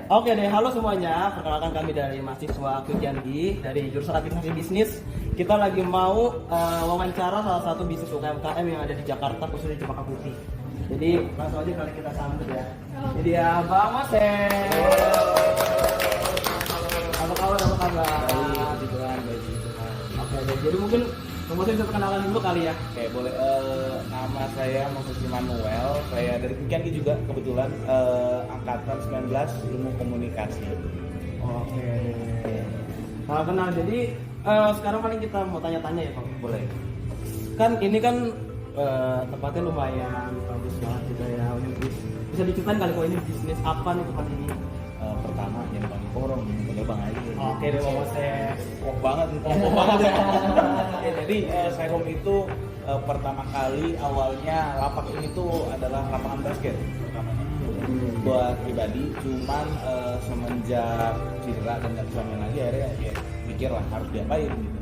Oke deh, halo semuanya. Perkenalkan kami dari mahasiswa Kujangi dari jurusan Administrasi Bisnis. Kita lagi mau wawancara salah satu bisnis UMKM yang ada di Jakarta, khususnya di Cempaka Putih. Jadi langsung aja kali kita sambut ya. Jadi ya Bang Mose. Apa kabar? Apa kabar? Baik, Tuhan, baik Tuhan. Oke deh, jadi mungkin Bang Mose bisa perkenalan dulu kali ya. Oke, boleh. Nama saya Moses Immanuel. Saya dari Kujangi juga kebetulan angkatan 19 ilmu komunikasi. Oke deh. Kalau kenal, jadi sekarang paling kita mau tanya-tanya ya Bang. Boleh. Kan ini kan tempatnya lumayan bagus banget juga ya. Bisa diceritain kali kok ini bisnis apa nih tempat ini? Pertama yang Bang Korong, boleh Bang aja. Oke deh Bang Moses. Kok banget, kok banget ya. Ya, jadi saya home itu pertama kali awalnya lapak ini tuh adalah lapangan basket pertamanya. Buat pribadi, cuman semenjak cedera dan nggak bisa main lagi akhirnya ya mikir lah harus diapain gitu.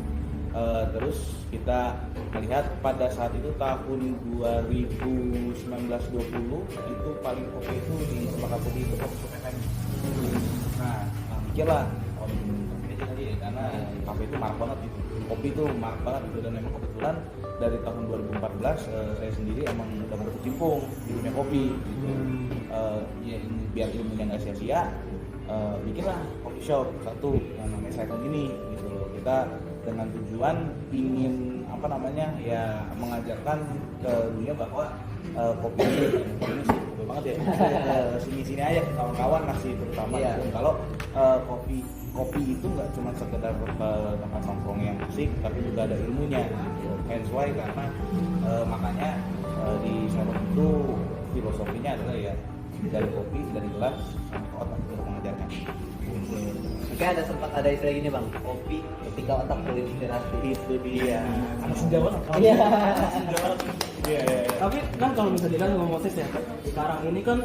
Terus kita melihat pada saat itu tahun 2019-20 itu paling oke itu di Cempaka Putih itu Kopi Shop FM. Nah, mikirlah kopi aja kali ya, karena kafe itu marak banget gitu. Kopi itu marak banget gitu, dan memang kebetulan dari tahun 2014 saya sendiri emang udah berkecimpung di dunia kopi gitu. Ya ini biar ilmunya nggak sia-sia, bikinlah coffee shop satu yang namanya Cycle ini gitu loh. Kita dengan tujuan ingin apa namanya ya mengajarkan ke dunia bahwa kopi ini sih betul banget ya, sini-sini aja kawan-kawan ngasih terutama gitu. Kalau kopi itu nggak cuma sekedar tempat nongkrong yang musik, tapi juga ada ilmunya gitu. Hence why karena makanya di salon itu filosofinya adalah ya dari kopi, dari gelas sampai ke otak untuk mengajarkan. Oke, ada istilah gini Bang, kopi ketika otak berinspirasi. Itu dia. Anak senja banget. Iya. Iya. Tapi kan kalau misalnya dilihat sama Moses ya, sekarang ini kan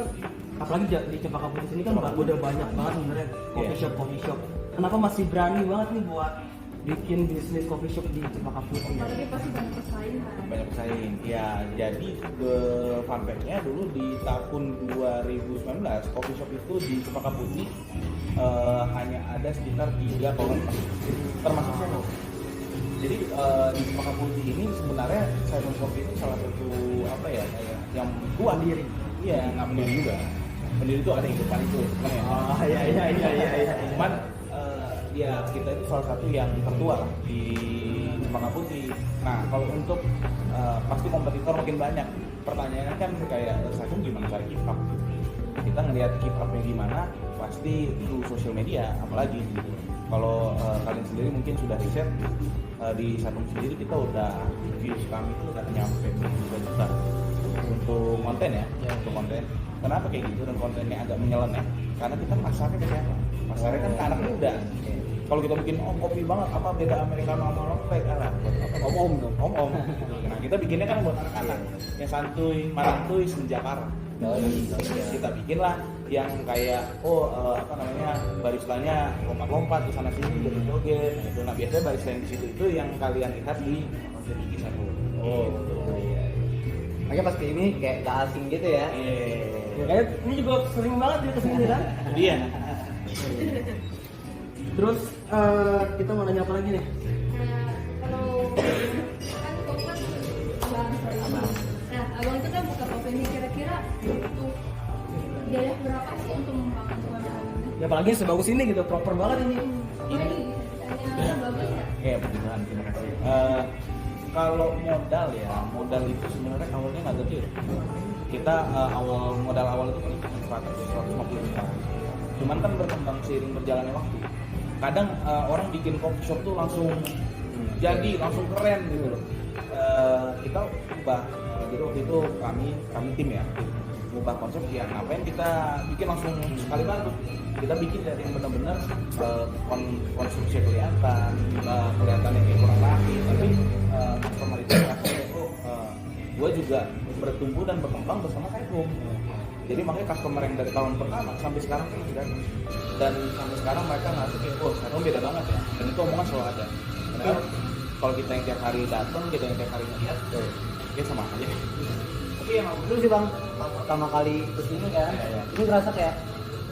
apalagi di Cempaka Putih sini kan udah banyak banget sebenarnya coffee shop. Kenapa masih berani banget nih buat bikin bisnis coffee shop di Cempaka Putih? Apalagi pasti banyak pesaing kan. Banyak pesaing. Ya, jadi ke fun fact-nya dulu di tahun 2019 coffee shop itu di Cempaka Putih hanya ada sekitar 3 kalau termasuk saya. Jadi di Cempaka Putih ini sebenarnya Simon Coffee itu salah satu apa ya kayak yang tua diri. Iya, nggak pendiri juga. Pendiri itu ada yang depan itu, cuman ya. Oh iya. Cuman ya kita itu salah satu yang tertua lah di Cempaka Putih. Nah, kalau untuk pasti kompetitor makin banyak. Pertanyaannya kan kayak saya gimana cari keep up? Kita ngelihat keep up-nya gimana? Pasti itu sosial media, apalagi gitu. Kalau kalian sendiri mungkin sudah riset di Satung sendiri kita udah views kami itu udah nyampe 2 juta untuk konten ya, untuk konten. Kenapa kayak gitu dan kontennya agak menyeleneh? Karena kita pasarnya ke siapa? Pasarnya kan ke anak muda. Kalau kita bikin kopi banget, apa beda americano sama latte? Om dong, om. Nah, kita bikinnya kan buat anak-anak yang santuy, maratuy, senjakara. Kita bikinlah yang kayak apa namanya baristanya lompat-lompat di sana sini joget-joget. Nah, biasanya barista yang di situ itu yang kalian lihat di konten Gigi Satu. Makanya pas ini kayak gak asing gitu ya. Ya, kayak ini juga sering banget dia kesini kan? Iya. Terus kita mau nanya apa lagi nih? Kalau kan kopi kan abang. Nah, abang itu kan buka kopi ini kira-kira untuk biaya berapa sih untuk membangun UMKM ini? Ya apalagi sebagus ini gitu, proper banget ini. Ini ceritanya bagus ya? Ya, benar, terima kasih. Kalau modal itu sebenarnya awalnya nggak gede. Kita modal awal itu paling 150 juta. Cuman kan berkembang seiring berjalannya waktu. Kadang orang bikin coffee shop tuh langsung jadi, langsung keren gitu loh. Kita ubah, jadi waktu itu kami tim ya, ubah konsep ya ngapain kita bikin langsung sekali batu. Kita bikin dari yang benar-benar konstruksi kelihatan yang kayak kurang rapi, tapi customer itu rasanya gue juga bertumbuh dan berkembang bersama Cyclone. Jadi makanya customer yang dari tahun pertama sampai sekarang kan masih datang, dan sampai sekarang mereka ngerasa kayak Cyclone beda banget ya, dan itu omongan selalu ada. Karena kalau kita yang tiap hari datang, kita yang tiap hari ngeliat, ya sama aja. Tapi yang dulu sih Bang, pertama kali kesini kan, ini ngerasa kayak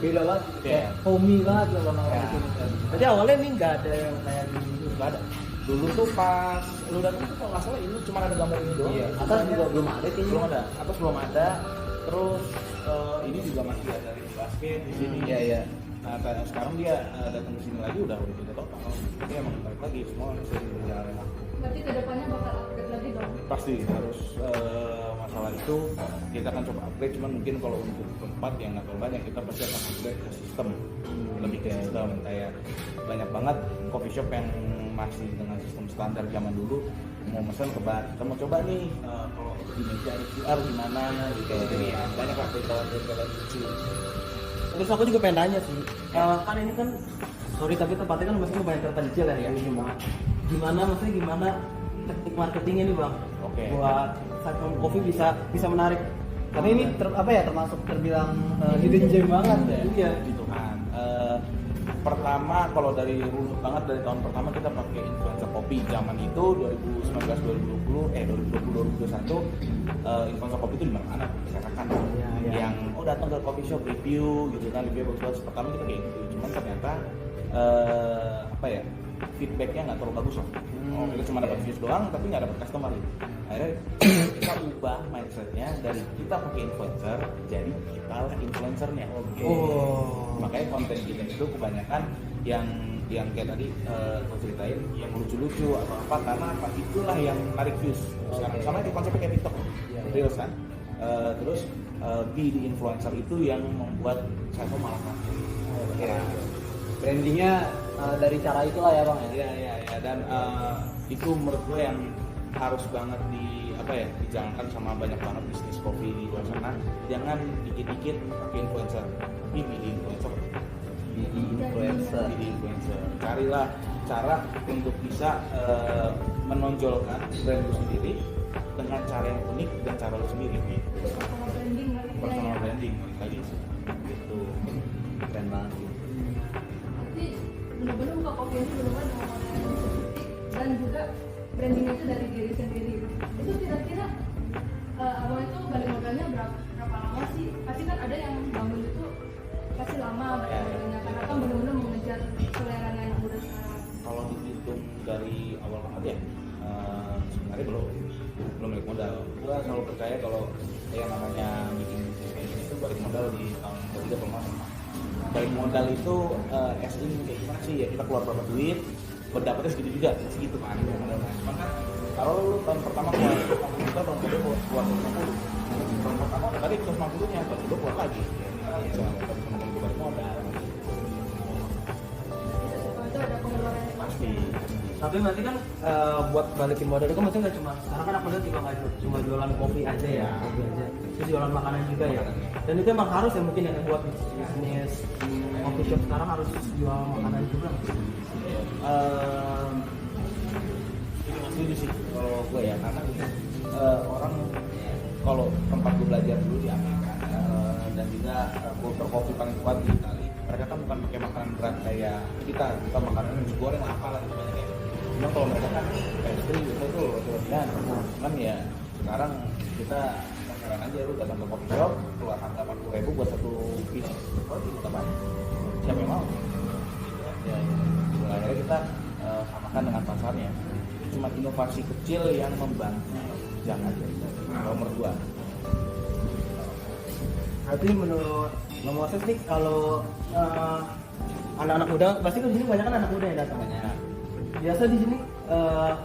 Beda banget, Iya. kayak homey banget loh sama orang Ya. di sini. Jadi awalnya ini nggak ada yang kayak gini. Nggak ada. Dulu tuh pas lu datang tuh kalau nggak salah ini cuma ada gambar ini doang. Iya, atas juga belum ada kayaknya. Belum ada. Atas belum ada. Terus ini juga masih ada ring basket di sini. Iya, iya. Nah, sekarang dia datang ke sini lagi udah beda total. Dia emang balik lagi semua sering berjalan enak. Berarti kedepannya bakal upgrade lagi dong. Pasti harus masalah itu kita akan coba upgrade, cuman mungkin kalau untuk tempat yang nggak terlalu banyak kita pasti akan upgrade ke sistem, lebih ke sistem kayak banyak banget coffee shop yang masih dengan sistem standar zaman dulu mau pesan ke bar, kita mau coba nih kalau di meja ada QR gimana gitu, jadi ya, banyak lah beritahuan kecil. Terus aku juga pengen tanya sih, kan ini kan sorry tapi tempatnya kan maksudnya banyak terpencil ya ini semua. Gimana teknik marketingnya nih bang? Oke. Buat Cyclone Coffee bisa menarik. Karena ini termasuk terbilang hidden gem banget ya. Iya. Gitu kan. Pertama kalau dari runut banget dari tahun pertama kita pakai influencer kopi zaman itu 2019 influencer kopi itu di mana-mana masyarakat Iya. yang datang ke coffee shop review gitu kan, review bagus. Pertama kita kayak gitu, cuman ternyata feedbacknya nggak terlalu bagus lah. Kita cuma dapat views doang tapi nggak dapat customer gitu. Akhirnya kita ubah mindsetnya dari kita pakai influencer jadi kita lah influencernya. Makanya konten kita itu kebanyakan yang kayak tadi gue ceritain yang lucu-lucu atau apa, karena apa itulah yang menarik views sekarang. Sama itu konsepnya kayak TikTok, reels kan. Terus be the influencer itu yang membuat saya tuh malah makin Brandingnya dari cara itulah ya bang ya. Iya dan itu menurut gue yang harus banget dijalankan sama banyak banget bisnis kopi di luar sana. Jangan dikit-dikit pakai influencer, tapi pilih influencer. Pilih influencer. Carilah cara untuk bisa menonjolkan brand lu sendiri dengan cara yang unik dan cara lu sendiri. Personal branding lah ya. Personal branding tadi gitu. Keren banget. Tapi benar-benar buka kopi ini benar-benar dengan model yang spesifik dan juga brandingnya itu dari diri sendiri. Itu kira-kira abang itu balik modalnya berapa lama sih? Pasti kan ada yang bangun itu pasti lama balik modalnya karena kan benar-benar mengejar selera yang muda sekarang. Kalau dihitung dari awal banget ya, sebenarnya belum balik modal. Gua selalu percaya kalau yang namanya bikin bisnis kayak gini itu balik modal di tahun ketiga pertama. Balik modal itu as in kayak gimana sih ya, kita keluar berapa duit, berdapatnya segitu juga, segitu kan. Cuman kan kalau lu tahun pertama keluar 50 juta, tahun kedua keluar 150. Tahun pertama tadi 150 nya, tahun kedua keluar lagi. Sama balik modal. Kalau itu ada pengeluaran yang Pasti. Tapi nanti kan buat balikin modal itu kan maksudnya nggak cuma sekarang kan aku lihat juga nggak cuma jualan kopi aja ya, kopi aja, terus jualan makanan juga ya. Dan itu emang harus ya mungkin yang buat bisnis coffee shop sekarang harus jual makanan juga. Ini setuju sih kalau gue ya, karena orang kalau tempat gue belajar dulu di Amerika dan juga kultur kopi paling kuat di Itali, mereka kan bukan pakai makanan berat kayak kita makanan nasi goreng apa lah gitu banyak ya. Cuma kalau mereka kan pastry gitu tuh roti-rotian. Cuman ya sekarang kita saran aja lu datang ke coffee shop keluar harga 40.000 buat satu piece roti kita banyak. Siapa yang mau? Ya, akhirnya kita samakan dengan pasarnya. Cuma inovasi kecil yang membantu, jangan kalau menurut gua. Berarti menurut Bang Moses nih kalau anak-anak muda pasti kan di sini banyak kan anak muda yang datang. Biasa di sini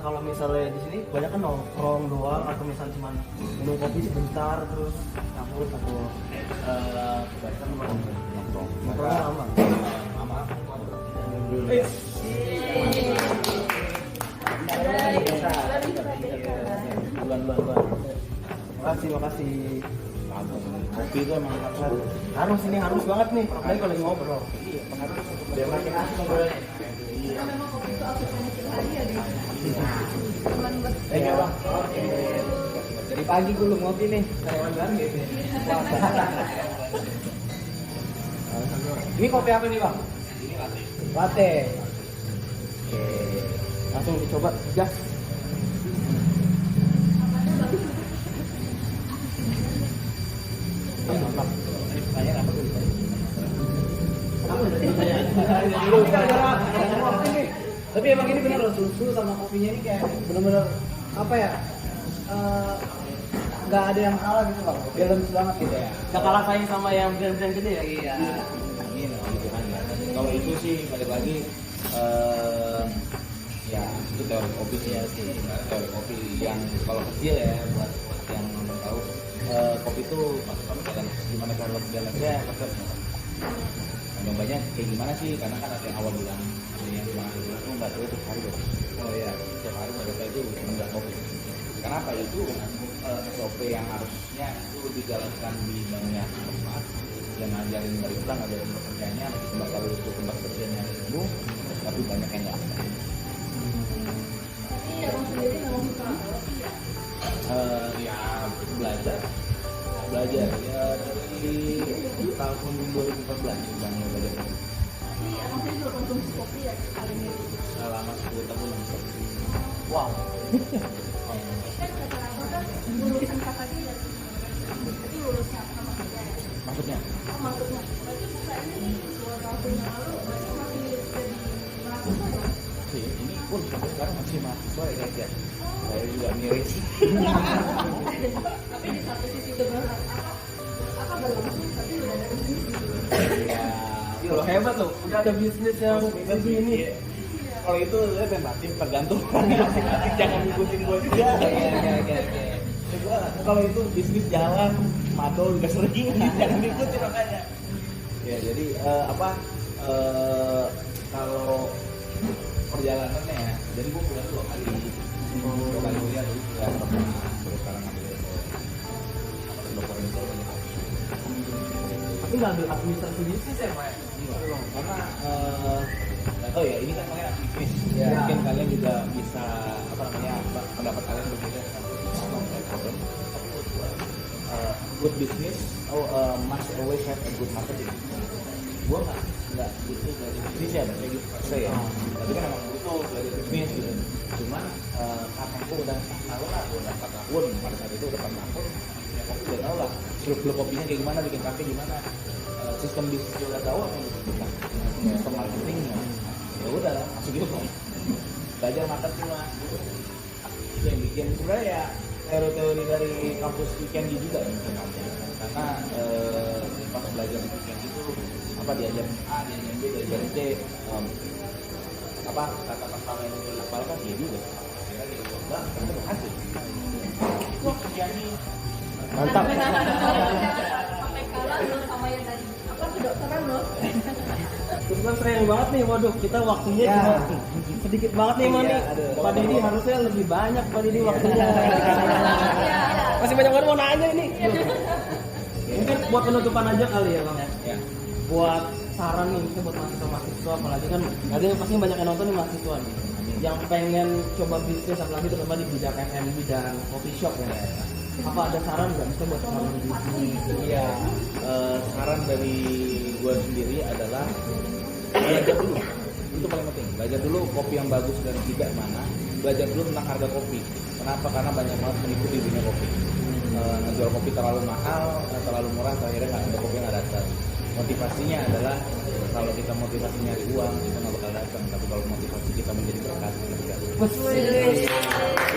kalau misalnya di sini banyak kan nongkrong doang atau misalnya cuma minum kopi sebentar terus campur atau Kebanyakan nongkrong. nongkrong lama. Lama. Bulan. Makasih. Kopi itu emang Harus ini harus banget nih. Apalagi kalau lagi ngobrol. biar makin asik ngobrolnya. Karena memang kopi itu aktivitas sehari ya deh. Cuman buat Iya bang. Dari pagi gue belum ngopi nih. Karyawan baru gitu. Ini kopi apa nih bang? Ini latte. Latte. Oke. Langsung dicoba gas. Mantap. Ini pertanyaan apa tuh? Dulu gara-gara semua ini. Tapi emang ini benar loh, susu sama kopinya ini kayak benar-benar apa ya? Nggak ada yang salah gitu loh. Balance banget gitu ya. Gak kalah saing sama yang brand-brand gede ya. Iya. Amin, gitu kan ya. Kalau itu sih balik lagi ya itu teori kopi sih ya sih. Teori kopi yang kalau kecil ya buat yang belum tahu kopi itu masuk ke dalam gimana kalau dalamnya resepnya. Yang banyak kayak gimana sih? Karena kan ada yang awal bilang ada yang bilang itu nggak tahu itu hari dong. Oh iya, setiap hari mereka itu menggak kopi. Kenapa itu SOP yang harusnya itu dijalankan di banyak tempat yang ngajarin dari pulang, ngajarin bekerjanya, tempat kalau itu tempat kerjanya itu, tapi banyak yang nggak ada. Tapi abang sendiri memang suka kopi ya? Ya belajar ya dari tahun 2014 bang belajar Tapi abang sendiri juga konsumsi kopi ya kali ini? selama 10 tahun. Wow. Kan kata abang kan lulusan KKG ya? Itu lulusnya apa maksudnya ya? Maksudnya? Oh maksudnya, berarti bukan ini 2 tahun yang lalu berarti masih jadi mahasiswa ya? Sih, ini pun sampai sekarang masih mahasiswa ya guys ya. Saya juga miris. Tapi di satu sisi udah berharap apa belum tapi udah ada bisnis Ya, Lo hebat loh, udah ada bisnis yang begini. Iya. Kalau itu saya tentatif tergantung masing-masing, jangan ngikutin gue juga. Gua, kalau itu bisnis jalan, madol udah sering, jangan ngikutin makanya. Ya jadi kalau perjalanannya ya, jadi gue kuliah 2 kali, 2 kali kuliah dulu kuliah pertama, terus sekarang ambil dokter itu banyak. Tapi nggak ambil administrasi bisnis ya, Pak? Iya, karena nggak tahu ya, ini kan kalian aktivis, Ya. mungkin kalian juga bisa pendapat kalian berbeda dengan problem. Good business, must always have a good marketing. Gua nggak gitu dari bisnis ya, kayak gitu saya. Tapi kan emang butuh dari bisnis gitu. Cuman karena aku udah tahu lah, udah 4 tahun pada saat itu udah 4 tahun, ya aku udah tahu lah seluk-beluk kopinya kayak gimana, bikin kafe gimana. Sistem bisnis udah tahu apa yang dibutuhkan, sistem marketingnya. Ya udah masuk gitu kan. Belajar marketing lah. Gitu. Itu yang bikin sebenarnya ya teori-teori dari kampus weekend juga ya, karena pas belajar di weekend itu diajar A, diajar B, diajar C, kata pertama yang dihafalkan dia juga. Akhirnya dia coba, ternyata berhasil. Wah, Kiani Mantap. pakai kalah loh sama yang tadi apa kedokteran loh. Kebetulan sayang banget nih, waduh kita waktunya Ya. cuma sedikit banget nih Mani. Iya, aduh. Pak Didi harusnya lebih banyak Pak Didi waktunya. Masih banyak banget mau nanya ini. Mungkin buat penutupan aja kali ya Bang. ya. Buat saran nih mungkin buat mahasiswa apalagi kan ada pasti banyak yang nonton nih mahasiswa nih yang pengen coba bisnis apalagi terutama di bidang F&B dan coffee shop ya. Apa ada saran nggak bisa buat orang di bisnis? Iya, saran dari gue sendiri adalah belajar dulu. Itu paling penting. Belajar dulu kopi yang bagus dan tidak mana. Belajar dulu tentang harga kopi. Kenapa? Karena banyak banget mengikuti dunia kopi. Ngejual kopi terlalu mahal, terlalu murah, akhirnya nggak ada kopi yang nggak datang. Motivasinya adalah kalau kita motivasi nyari uang, kita nggak bakal datang. Tapi kalau motivasi kita menjadi berkat, kita datang.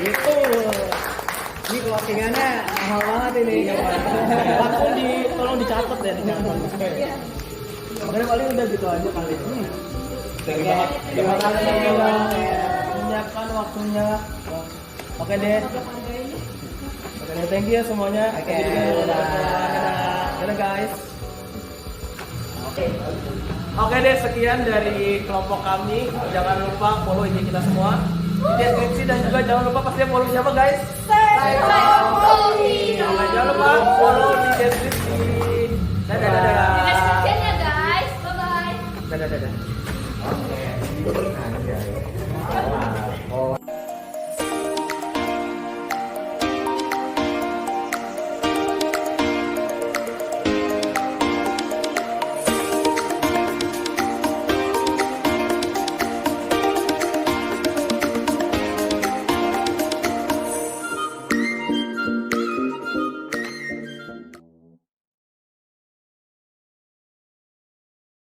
Itu Ini closingannya mahal banget ini. langsung tolong dicatat ya dicatat. Makanya paling udah gitu aja kali ini. Terima kasih udah menyiapkan waktunya. Oke deh. Oke deh, thank you ya semuanya. Oke, dadah guys. Oke deh, sekian dari kelompok kami. Jangan lupa follow IG kita semua di deskripsi dan juga jangan lupa pastinya follow siapa guys? Jangan lupa follow di deskripsi. Dadah dadah. Di description ya guys, bye bye. Dadah dadah. Oke.